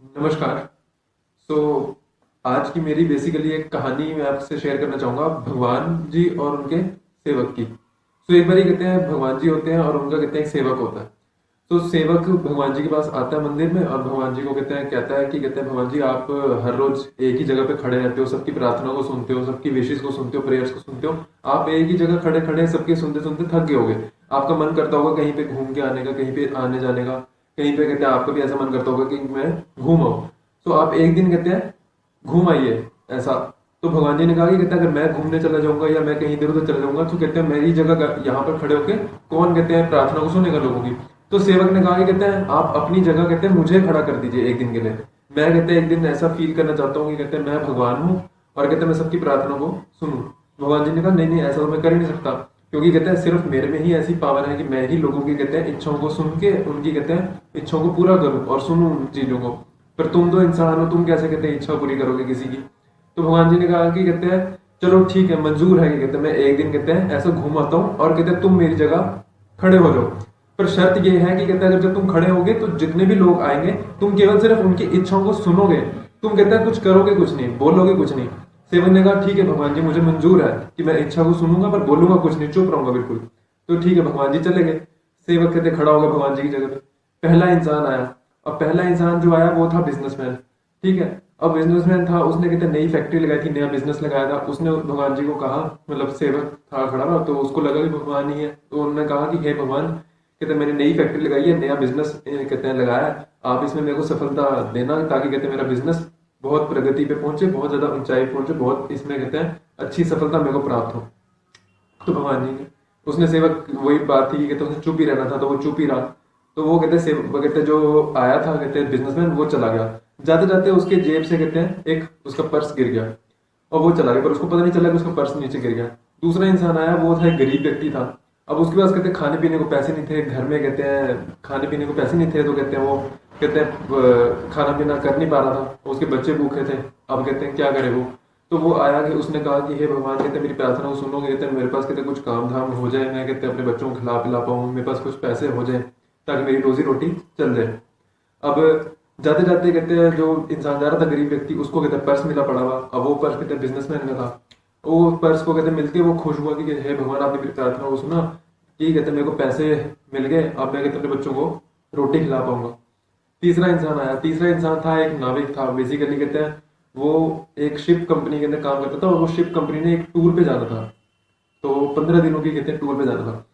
नमस्कार। सो आज की मेरी बेसिकली एक कहानी मैं आपसे शेयर करना चाहूँगा भगवान जी और उनके सेवक की। एक बार ही कहते हैं भगवान जी होते हैं और उनका कहते हैं एक सेवक होता है। तो सेवक भगवान जी के पास आता है मंदिर में और भगवान जी को कहता है कि कहते हैं भगवान जी आप हर रोज एक ही जगह पे खड़े रहते हो, सबकी प्रार्थना को सुनते हो, सबकी विशेष को सुनते हो, प्रेयर्स को सुनते हो। आप एक ही जगह खड़े खड़े सबके सुनते सुनते थक गए होगे। आपका मन करता होगा कहीं पे घूम के आने का, कहीं पे आने जाने का, कहीं पे कहते हैं आपका भी ऐसा मन करता होगा कि मैं घूम आऊं। तो आप एक दिन कहते हैं घूम आइए ऐसा। तो भगवान जी ने कहा कि कहते हैं अगर मैं घूमने चला जाऊंगा या मैं कहीं इधर उधर चला जाऊंगा तो कहते हैं मेरी जगह यहाँ पर खड़े होके कौन कहते हैं प्रार्थना को सुनेगा लोगों की। तो सेवक ने कहा कि कहते हैं आप अपनी जगह कहते हैं मुझे खड़ा कर दीजिए एक दिन के लिए। मैं कहते हैं एक दिन ऐसा फील करना चाहता हूँ कि कहते हैं मैं भगवान हूँ और कहते हैं मैं सबकी प्रार्थना को सुनूं। भगवान जी ने कहा नहीं नहीं, ऐसा तो मैं कर ही नहीं सकता, क्योंकि कहते हैं सिर्फ मेरे में ही ऐसी पावर है कि मैं ही लोगों की कहते हैं इच्छाओं को सुन के उनकी कहते हैं इच्छाओं को पूरा करूं और सुनूं उन चीजों को। पर तुम तो इंसान हो, तुम कैसे कहते हैं इच्छा पूरी करोगे किसी की। तो भगवान जी ने कहा कि कहते हैं चलो ठीक है, मंजूर है कि कहते हैं मैं एक दिन कहते हैं ऐसा घूम आता हूँ और कहते हैं तुम मेरी जगह खड़े हो जाओ। पर शर्त ये है कि कहते हैं अगर जब तुम खड़े होगे तो जितने भी लोग आएंगे तुम केवल सिर्फ उनकी इच्छाओं को सुनोगे, तुम कहते हैं कुछ करोगे कुछ नहीं, बोलोगे कुछ नहीं। सेवक ने कहा ठीक है भगवान जी, मुझे मंजूर है कि मैं इच्छा को सुनूंगा पर बोलूंगा कुछ नहीं, चुप रहूंगा बिल्कुल। तो ठीक है, भगवान जी चले गए। सेवक कहते खड़ा होगा भगवान जी की जगह पे। पहला इंसान आया। अब पहला इंसान जो आया वो था बिजनेसमैन। ठीक है, अब बिजनेसमैन था, उसने कहते नई फैक्ट्री लगाई थी, नया बिजनेस लगाया था। उसने भगवान जी को कहा, मतलब सेवक था खड़ा ना, तो उसको लगा कि भगवान ही है। तो उन्होंने कहा कि हे भगवान, कहते मैंने नई फैक्ट्री लगाई है, नया बिजनेस कहते हैं लगाया है, आप इसमें मेरे को सफलता देना ताकि कहते मेरा बिजनेस बहुत प्रगति पे पहुंचे, बहुत ज्यादा ऊंचाई पहुंचे, बहुत इसमें कहते हैं अच्छी सफलता मेरे को प्राप्त हो। तो भगवान जी ने, उसने सेवक वही बात थी कि कहते उसने चुप ही रहना था तो वो चुप ही रहा। तो वो कहते सेवक कहते जो आया था कहते बिजनेसमैन, वो चला गया। जाते जाते उसके जेब से कहते हैं एक उसका पर्स गिर गया और वो चला गया, पर उसको पता नहीं चला कि उसका पर्स नीचे गिर गया। दूसरा इंसान आया, वो था एक गरीब व्यक्ति था। अब उसके पास कहते खाने पीने को पैसे नहीं थे, घर में कहते हैं खाने पीने को पैसे नहीं थे, तो कहते हैं वो कहते हैं खाना पीना कर नहीं पा रहा था, उसके बच्चे भूखे थे। अब कहते हैं क्या करे वो। तो वो आया कि उसने कहा कि हे भगवान, कहते मेरी प्रार्थना को सुनोगे, कहते मेरे पास कहते कुछ काम धाम हो जाए, मैं कहते अपने बच्चों को खिला पिला पाऊँ, मेरे पास कुछ पैसे हो जाए ताकि मेरी रोजी रोटी चल जाए। अब जाते जाते कहते हैं जो इंसान जा रहा था गरीब व्यक्ति, उसको कहते पर्स मिला पड़ा हुआ। अब वो पर्स कहते बिजनेसमैन का था। वो पर्स को कहते मिलके वो खुश हुआ कि हे भगवान, आपने मेरी प्रार्थना को सुना कि कहते मेरे को पैसे मिल गए, अब मैं कहते अपने बच्चों को रोटी खिला पाऊंगा। तीसरा इंसान आया। तीसरा इंसान था एक नाविक था, बेसिकली कहते हैं वो एक शिप कंपनी के अंदर काम करता था और वो शिप कंपनी ने एक टूर पे जाना था। तो 15 दिनों की कहते हैं टूर पे जाना था।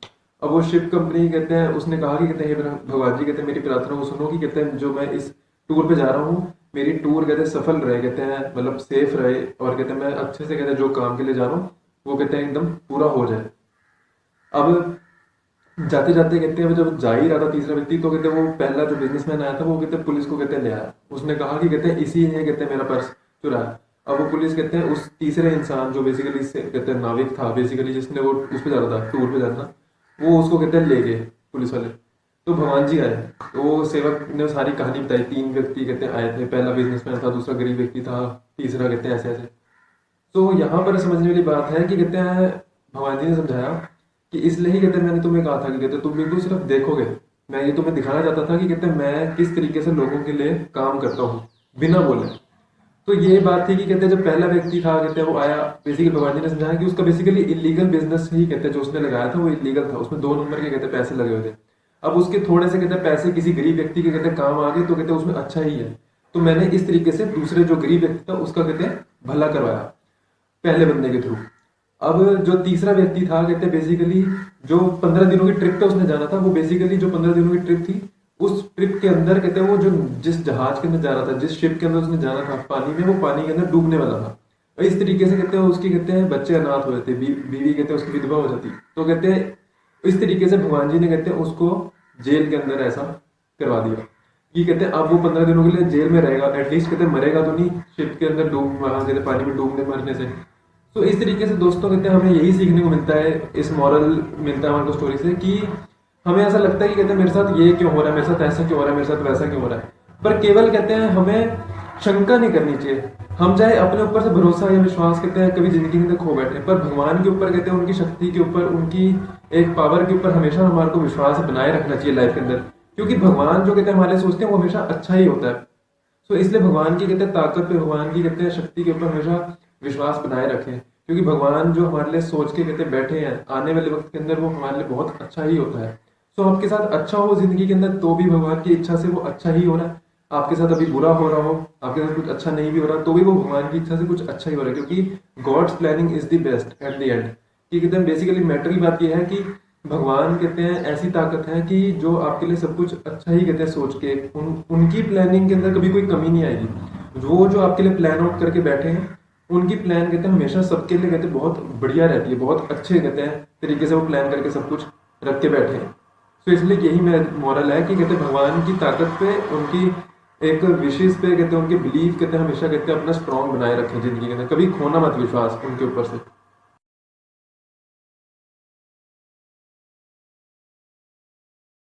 अब वो शिप कंपनी कहते हैं उसने कहा कि कहते हैं भगवान जी, कहते हैं मेरी प्रार्थना को सुनो कि कहते हैं जो मैं इस टूर पे जा रहा हूँ, मेरी टूर कहते हैं सफल रहे, कहते हैं मतलब सेफ रहे, और कहते हैं मैं अच्छे से कहते हैं जो काम के लिए जा रहा हूँ वो कहते हैं एकदम पूरा हो जाए। अब जाते जाते कहते हैं जब जा ही रहा था तीसरा व्यक्ति, तो कहते हैं वो पहला जो बिजनेसमैन आया था वो कहते हैं पुलिस को कहते हैं ले आया। उसने कहा कि कहते हैं इसी ने कहते हैं मेरा पर्स चुराया। अब वो पुलिस कहते हैं उस तीसरे इंसान जो बेसिकली कहते हैं नाविक था, बेसिकली जिसने वो उस पर जा रहा था, टूर पे जाना था, वो उसको कहते हैं ले गए पुलिस वाले। तो भगवान जी आए। तो वो सेवक ने सारी कहानी बताई। 3 व्यक्ति कहते हैं आए थे, पहला बिजनेसमैन था, दूसरा गरीब व्यक्ति था, तीसरा कहते हैं ऐसे ऐसे। तो यहाँ पर समझने वाली बात है कि कहते हैं भगवान जी ने समझाया कि इसलिए ही कहते हैं मैंने तुम्हें कहा था कि कहते तुम बिल्कुल सिर्फ देखोगे, मैं ये तुम्हें दिखाना चाहता था कि कहते हैं मैं किस तरीके से लोगों के लिए काम करता हूँ बिना बोले। तो ये बात थी कि कहते हैं जब पहला व्यक्ति था कहते हैं वो आया, बेसिकली भगवान जी ने समझाया कि उसका बेसिकली इलीगल बिजनेस ही कहते हैं जो उसने लगाया था वो इलीगल था, उसमें 2 नंबर के कहते हैं पैसे लगे हुए थे। अब उसके थोड़े से कहते हैं पैसे किसी गरीब व्यक्ति के कहते हैं काम आ गए, तो कहते हैं उसमें अच्छा ही है। तो मैंने इस तरीके से दूसरे जो गरीब व्यक्ति था उसका कहते हैं भला करवाया पहले बंदे के थ्रू। अब जो तीसरा व्यक्ति था कहते हैं बेसिकली जो 15 दिनों की ट्रिप पे उसने जाना था, वो बेसिकली जो 15 दिनों की ट्रिप थी उस ट्रिप के अंदर कहते हैं वो जो जिस जहाज के अंदर जा रहा था, जिस शिप के अंदर उसने जाना था पानी में, वो पानी के अंदर डूबने वाला था। और इस तरीके से कहते हैं उसकी कहते हैं बच्चे अनाथ हो जाते, बीवी कहते हैं उसकी विधवा हो जाती। तो कहते हैं इस तरीके से भगवान जी ने कहते हैं उसको जेल के अंदर ऐसा करवा दिया कि कहते हैं अब वो 15 दिनों के लिए जेल में रहेगा, एटलीस्ट कहते हैं मरेगा तो नहीं शिप के अंदर डूब, वहां कहते पानी में डूबने मरने से। तो इस तरीके से दोस्तों कहते हैं हमें यही सीखने को मिलता है, इस मॉरल मिलता है हमारे स्टोरी से कि हमें ऐसा लगता है कि कहते हैं मेरे साथ ये क्यों हो रहा है, मेरे साथ ऐसा क्यों हो रहा है, मेरे साथ वैसा क्यों हो रहा है, पर केवल कहते हैं हमें शंका नहीं करनी चाहिए। हम चाहे अपने ऊपर से भरोसा या विश्वास कहते हैं कभी जिंदगी में खो बैठे, पर भगवान के ऊपर कहते हैं उनकी शक्ति के ऊपर, उनकी एक पावर के ऊपर हमेशा हमारे को विश्वास बनाए रखना चाहिए लाइफ के अंदर, क्योंकि भगवान जो कहते हैं हमारे सोचते हैं वो हमेशा अच्छा ही होता है। तो इसलिए भगवान की कहते हैं ताकत पे, भगवान की कहते हैं शक्ति के ऊपर हमेशा विश्वास बनाए रखें, क्योंकि भगवान जो हमारे लिए सोच के कहते हैं बैठे हैं आने वाले वक्त के अंदर, वो हमारे लिए बहुत अच्छा ही होता है। सो आपके साथ अच्छा हो जिंदगी के अंदर तो भी भगवान की इच्छा से वो अच्छा ही हो रहा है, आपके साथ अभी बुरा हो रहा हो, आपके साथ कुछ अच्छा नहीं भी हो रहा, तो भी वो भगवान की इच्छा से कुछ अच्छा ही हो रहा है, क्योंकि God's planning is the best at the end. कि कहते हैं बेसिकली मैटर की बात यह है कि भगवान कहते हैं ऐसी ताकत है कि जो आपके लिए सब कुछ अच्छा ही कहते हैं सोच के, उनकी प्लानिंग के अंदर कभी कोई कमी नहीं आएगी। वो जो आपके लिए प्लान आउट करके बैठे हैं, उनकी प्लान कहते हैं हमेशा सबके लिए कहते हैं बहुत बढ़िया रहती है, बहुत अच्छे कहते हैं तरीके से वो प्लान करके सब कुछ रख के बैठे हैं। तो इसलिए यही मेरा मॉरल है कि कहते हैं भगवान की ताकत पे, उनकी एक विशेष पे कहते हैं, उनके बिलीव कहते हैं हमेशा कहते हैं अपना स्ट्रॉन्ग बनाए रखें जिंदगी के अंदर, कभी खोना मत विश्वास उनके ऊपर से।